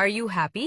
Are you happy?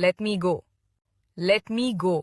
Let me go. Let me go.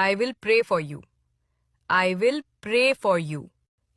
I will pray for you. I will pray for you.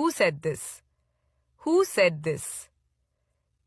Who said this? Who said this?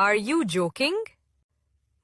Are you joking?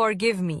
Forgive me.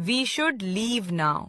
We should leave now.